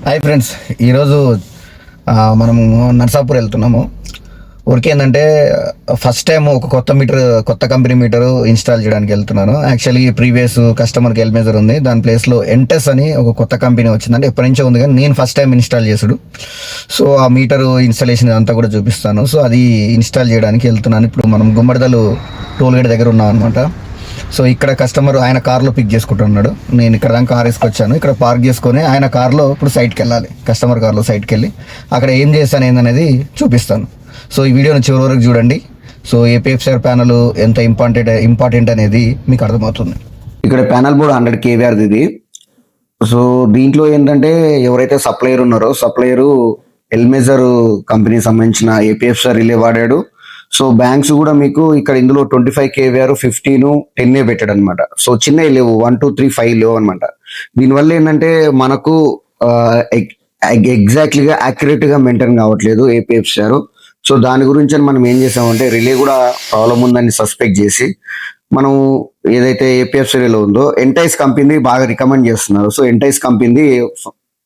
Hi friends, ఈరోజు మనము నర్సాపూర్ వెళ్తున్నాము. ఊరికి ఏంటంటే ఫస్ట్ టైం ఒక కొత్త కంపెనీ మీటరు ఇన్స్టాల్ చేయడానికి వెళ్తున్నాను. యాక్చువల్లీ ప్రీవియస్ కస్టమర్కి ఎల్మేజర్ ఉంది, దాని ప్లేస్లో ఎంటెస్ అని ఒక కొత్త కంపెనీ వచ్చిందంటే ఎప్పటి నుంచో ఉంది, కానీ నేను ఫస్ట్ టైం ఇన్స్టాల్ చేసుడు. సో ఆ మీటరు ఇన్స్టాలేషన్ అంతా కూడా చూపిస్తాను. సో అది ఇన్స్టాల్ చేయడానికి వెళ్తున్నాను. ఇప్పుడు మనం గుమ్మడిదలు టోల్ గేట్ దగ్గర ఉన్నాం అనమాట. సో ఇక్కడ కస్టమర్ ఆయన కార్లో పిక్ చేసుకుంటున్నాడు. నేను ఇక్కడ దాకా కార్ వేసుకొచ్చాను. ఇక్కడ పార్క్ చేసుకొని ఆయన కార్లో ఇప్పుడు సైట్కి వెళ్ళాలి. కస్టమర్ కార్లో సైట్కి వెళ్ళి అక్కడ ఏం చేస్తాను ఏందనేది చూపిస్తాను. సో ఈ వీడియోని చివరి వరకు చూడండి. సో ఏపీఎఫ్సిఆర్ ప్యానల్ ఎంత ఇంపార్టెంట్ అనేది మీకు అర్థమవుతుంది. ఇక్కడ ప్యానల్ బోర్డ్ 100 kVR ఇది. సో దీంట్లో ఏంటంటే ఎవరైతే సప్లయర్ ఉన్నారో సప్లయరు ఎల్మేజర్ కంపెనీకి సంబంధించిన ఏపీఎఫ్సిఆర్ రిలే వాడాడు. సో బ్యాంక్స్ కూడా మీకు ఇక్కడ ఇందులో 25 kVR 15 10 పెట్టాడు అనమాట. సో చిన్నవి లేవు, 1 2 3 5 లేవు అనమాట. దీనివల్ల ఏంటంటే మనకు ఎగ్జాక్ట్లీగా యాక్యురేట్గా మెయింటైన్ కావట్లేదు ఏపీఎఫ్సిఆర్. సో దాని గురించి మనం ఏం చేసామంటే రిలే కూడా ప్రాబ్లం ఉందని సస్పెక్ట్ చేసి మనం ఏదైతే ఏపీఎఫ్సిఆర్ రిలే ఉందో ఎంటైస్ కంపెనీ బాగా రికమెండ్ చేస్తున్నారు. సో ఎంటైస్ కంపెనీ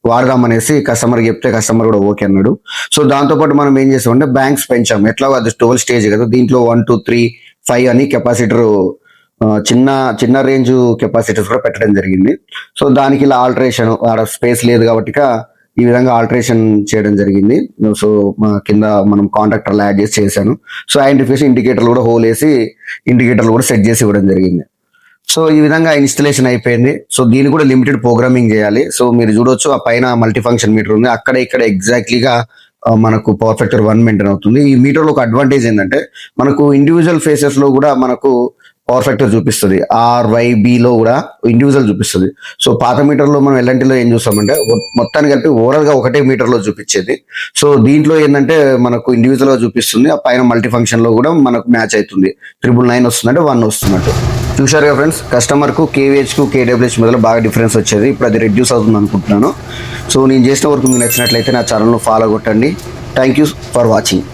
వాడదామనేసి కస్టమర్ చెప్తే కస్టమర్ కూడా ఓకే అన్నాడు. సో దాంతోపాటు మనం ఏం చేసామంటే బ్యాంక్స్ పెంచాం. ఎట్లా అది 12 స్టేజ్ కదా, దీంట్లో 1 2 3 5 అని కెపాసిటర్ చిన్న రేంజ్ కెపాసిటర్స్ కూడా పెట్టడం జరిగింది. సో దానికి ఇలా ఆల్టరేషన్ స్పేస్ లేదు కాబట్టి ఈ విధంగా ఆల్టరేషన్ చేయడం జరిగింది. సో కింద మనం కాంట్రాక్టర్లు యాడ్ చేశాను. సో ఐడెంటిఫికేషన్ ఇండికేటర్లు కూడా హోల్ వేసి ఇండికేటర్లు కూడా సెట్ చేసి ఇవ్వడం జరిగింది. సో ఈ విధంగా ఇన్స్టలేషన్ అయిపోయింది. సో దీన్ని కూడా లిమిటెడ్ ప్రోగ్రామింగ్ చేయాలి. సో మీరు చూడొచ్చు ఆ పైన మల్టీ ఫంక్షన్ మీటర్ ఉంది, అక్కడ ఇక్కడ ఎగ్జాక్ట్లీగా మనకు పవర్ ఫ్యాక్టర్ 1 మెయింటైన్ అవుతుంది. ఈ మీటర్లో ఒక అడ్వాంటేజ్ ఏంటంటే మనకు ఇండివిజువల్ ఫేసెస్ లో కూడా మనకు పవర్ ఫ్యాక్టర్ చూపిస్తుంది. RYB లో కూడా ఇండివిజువల్ చూపిస్తుంది. సో పాత మీటర్లో మనం ఎల్ఎన్టీలో ఏం చూస్తామంటే మొత్తాన్ని కలిపి ఓవరాల్ గా ఒకటే మీటర్లో చూపించేది. సో దీంట్లో ఏంటంటే మనకు ఇండివిజువల్ గా చూపిస్తుంది. ఆ పైన మల్టీ ఫంక్షన్ లో కూడా మనకు మ్యాచ్ అవుతుంది. 999 వస్తుందంటే 1 వస్తున్నట్టు. చూశారుగా ఫ్రెండ్స్, కస్టమర్ కు KVH కు KWH మధ్యలో బాగా డిఫరెన్స్ వచ్చేది. ఇప్పుడు అది రెడ్యూస్ అవుతుంది అనుకుంటున్నాను. సో నేను చేసిన వరకు మీకు నచ్చినట్లయితే నా ఛానల్ను ఫాలో కొట్టండి. Thank you for watching.